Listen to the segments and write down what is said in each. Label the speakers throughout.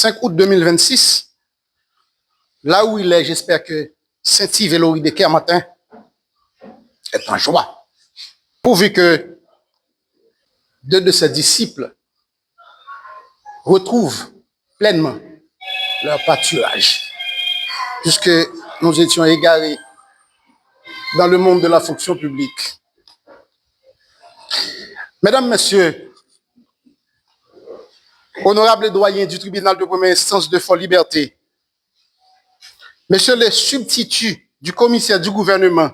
Speaker 1: 5 août 2026, là où il est, j'espère que Saint-Yves et Loïc matin est en joie, pourvu que deux de ses disciples retrouvent pleinement leur pâturage, puisque nous étions égarés dans le monde de la fonction publique. Mesdames, Messieurs, honorables doyens du tribunal de première instance de Fort-Liberté, Messieurs les substituts du commissaire du gouvernement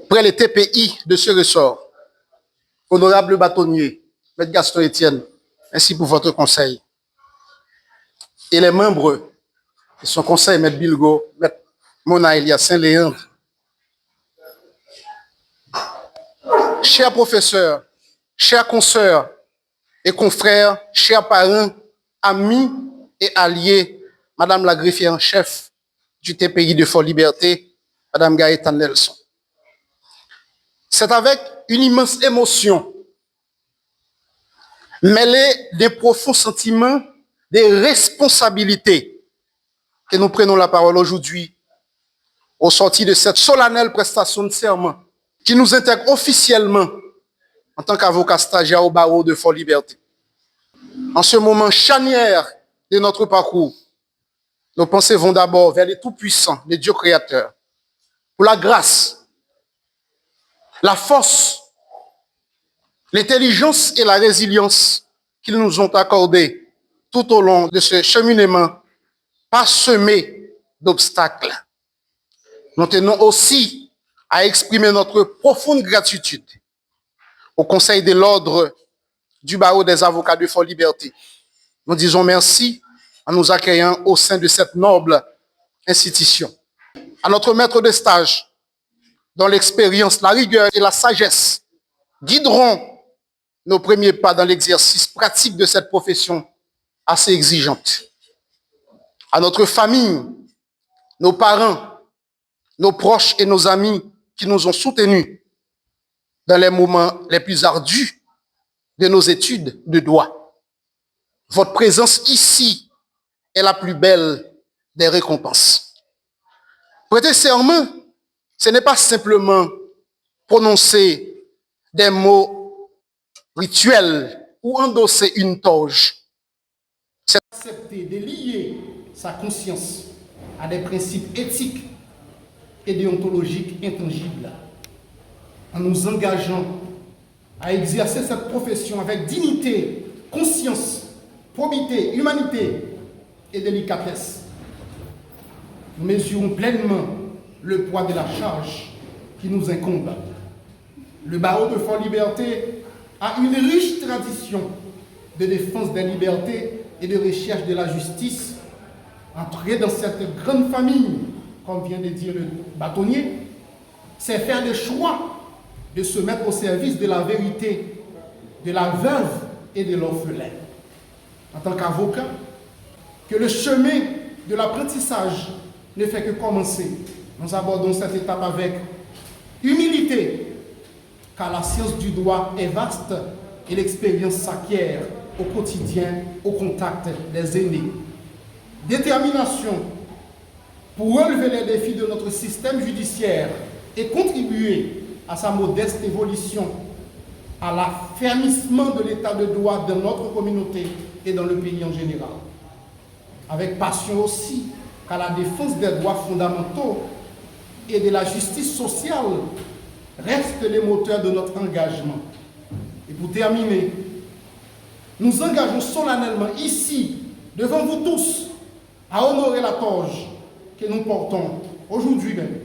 Speaker 1: près les TPI de ce ressort, honorables bâtonniers, M. Gaston Etienne, ainsi pour votre conseil, et les membres de son conseil, M. Bilgo, M. Mona Elia Saint-Léandre, chers professeurs, chers consoeurs et confrères, chers parents, amis et alliés, Madame la greffière en chef du TPI de Fort-Liberté, Madame Gaëtan Nelson. C'est avec une immense émotion, mêlée des profonds sentiments, des responsabilités, que nous prenons la parole aujourd'hui au sortir de cette solennelle prestation de serment qui nous intègre officiellement en tant qu'avocat stagiaire au barreau de Fort-Liberté. En ce moment charnière de notre parcours, nos pensées vont d'abord vers les tout-puissants, les dieux créateurs, pour la grâce, la force, l'intelligence et la résilience qu'ils nous ont accordées tout au long de ce cheminement parsemé d'obstacles. Nous tenons aussi à exprimer notre profonde gratitude au Conseil de l'Ordre du barreau des avocats de Fort-Liberté. Nous disons merci en nous accueillant au sein de cette noble institution. À notre maître de stage, dont l'expérience, la rigueur et la sagesse guideront nos premiers pas dans l'exercice pratique de cette profession assez exigeante. À notre famille, nos parents, nos proches et nos amis qui nous ont soutenus dans les moments les plus ardus de nos études de droit. Votre présence ici est la plus belle des récompenses. Prêter serment, ce n'est pas simplement prononcer des mots rituels ou endosser une toge. C'est accepter de lier sa conscience à des principes éthiques et déontologiques intangibles, en nous engageant à exercer cette profession avec dignité, conscience, probité, humanité et délicatesse. Nous mesurons pleinement le poids de la charge qui nous incombe. Le barreau de Fort-Liberté a une riche tradition de défense des libertés et de recherche de la justice. Entrer dans cette grande famille, comme vient de dire le bâtonnier, c'est faire le choix de se mettre au service de la vérité, de la veuve et de l'orphelin. En tant qu'avocat, que le chemin de l'apprentissage ne fait que commencer. Nous abordons cette étape avec humilité, car la science du droit est vaste et l'expérience s'acquiert au quotidien, au contact des aînés. Détermination pour relever les défis de notre système judiciaire et contribuer à sa modeste évolution, à l'affermissement de l'état de droit dans notre communauté et dans le pays en général. Avec passion aussi, car la défense des droits fondamentaux et de la justice sociale reste les moteurs de notre engagement. Et pour terminer, nous engageons solennellement ici, devant vous tous, à honorer la toge que nous portons aujourd'hui même,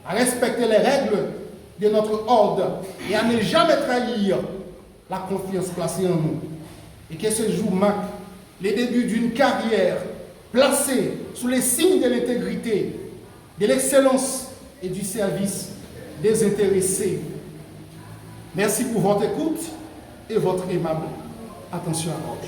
Speaker 1: à respecter les règles de notre ordre et à ne jamais trahir la confiance placée en nous. Et que ce jour marque le début d'une carrière placée sous les signes de l'intégrité, de l'excellence et du service désintéressé. Merci pour votre écoute et votre aimable attention à l'ordre.